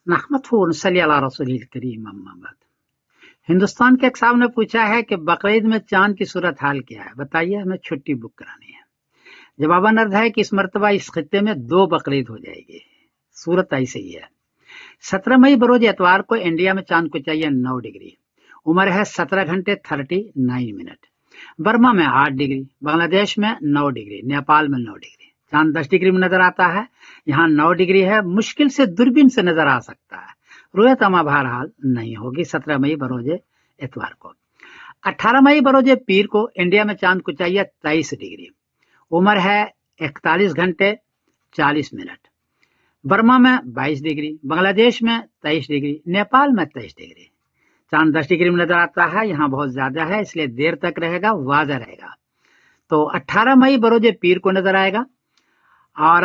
نحمده ونصلي على رسول الکریم اما بعد۔ ہندوستان کے ایک صاحب نے پوچھا ہے کہ بقرعید میں چاند کی صورتحال کیا ہے، بتائیے ہمیں چھٹی بک کرانی ہے۔ جواباً عرض ہے کہ اس مرتبہ اس خطے میں 2 بقرعید ہو جائے گی۔ صورت ایسے ہی ہے۔ 17 مئی بروز اتوار کو انڈیا میں چاند کو چاہیے 9 ڈگری، عمر ہے 17 گھنٹے 39 منٹ، برما میں 8 ڈگری، بنگلہ دیش میں 9 ڈگری، نیپال میں 9 ڈگری۔ چاند 10 ڈگری میں نظر آتا ہے، یہاں 9 ڈگری ہے، مشکل سے دوربین سے نظر آ سکتا ہے، رویت اما بہرحال نہیں ہوگی 17 مئی بروز اتوار کو۔ 18 مئی بروز پیر کو انڈیا میں چاند کو چاہیے 23 ڈگری، عمر ہے 41 گھنٹے 40 منٹ، برما میں 22 ڈگری، بنگلہ دیش میں 23 ڈگری، نیپال میں 23 ڈگری۔ چاند 10 ڈگری میں نظر آتا ہے، یہاں بہت زیادہ ہے، اس لیے دیر تک رہے گا، واضح رہے گا۔ تو 18 مئی بروز پیر کو نظر آئے گا، اور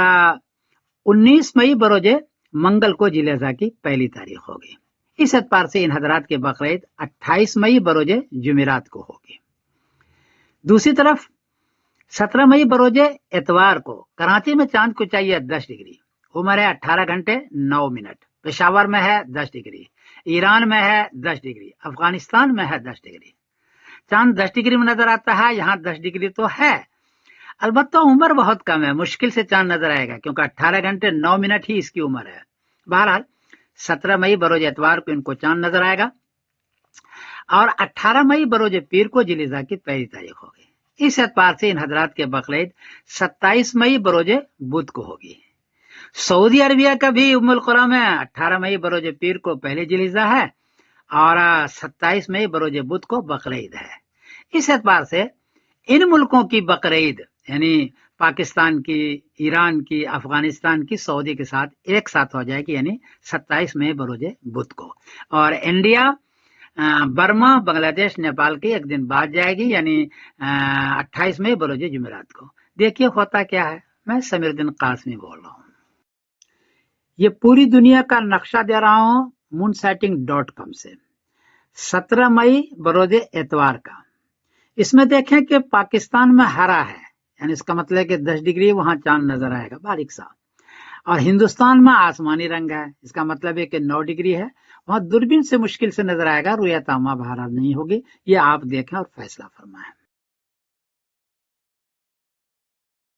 19 مئی بروز منگل کو ذی الحجہ کی پہلی تاریخ ہوگی۔ اس اعتبار سے ان حضرات کے بقرعید 28 مئی بروز جمعرات کو ہوگی۔ دوسری طرف 17 مئی بروز اتوار کو کراچی میں چاند کو چاہیے 10 ڈگری، عمر ہے 18 گھنٹے 9 منٹ، پشاور میں ہے 10 ڈگری، ایران میں ہے 10 ڈگری، افغانستان میں ہے 10 ڈگری۔ چاند 10 ڈگری میں نظر آتا ہے، یہاں 10 ڈگری تو ہے، البتہ عمر بہت کم ہے، مشکل سے چاند نظر آئے گا کیونکہ 18 گھنٹے 9 منٹ ہی اس کی عمر ہے۔ بہرحال 17 مئی بروز اتوار کو ان کو چاند نظر آئے گا، اور 18 مئی بروز پیر کو ذی الحجہ کی پہلی تاریخ ہوگی۔ اس اعتبار سے ان حضرات کے بقرعید 27 مئی بروز بدھ کو ہوگی۔ سعودی عربیہ کا بھی ام القری میں 18 مئی بروز پیر کو پہلی ذی الحجہ ہے، اور 27 مئی بروز بدھ کو بقرعید ہے۔ اس اعتبار سے ان ملکوں کی بقرعید یعنی پاکستان کی، ایران کی، افغانستان کی سعودی کے ساتھ ایک ساتھ ہو جائے گی، یعنی 27 مئی بروز بدھ کو، اور انڈیا، برما، بنگلہ دیش، نیپال کی ایک دن بعد جائے گی، یعنی 28 مئی بروز جمعرات کو۔ دیکھیے ہوتا کیا ہے، میں سمیر الدین قاسمی بول رہا ہوں۔ یہ پوری دنیا کا نقشہ دے رہا ہوں moonssighting.com سے۔ 17 مئی بروز اتوار کا، اس میں دیکھیں کہ پاکستان میں ہرا ہے، یعنی اس کا مطلب ہے کہ 10 ڈگری وہاں چاند نظر آئے گا باریک سا، اور ہندوستان میں آسمانی رنگ ہے، اس کا مطلب ہے کہ 9 ڈگری ہے، وہاں دوربین سے مشکل سے نظر آئے گا، رویت عامہ بہرحال نہیں ہوگی۔ یہ آپ دیکھیں اور فیصلہ فرمائیں۔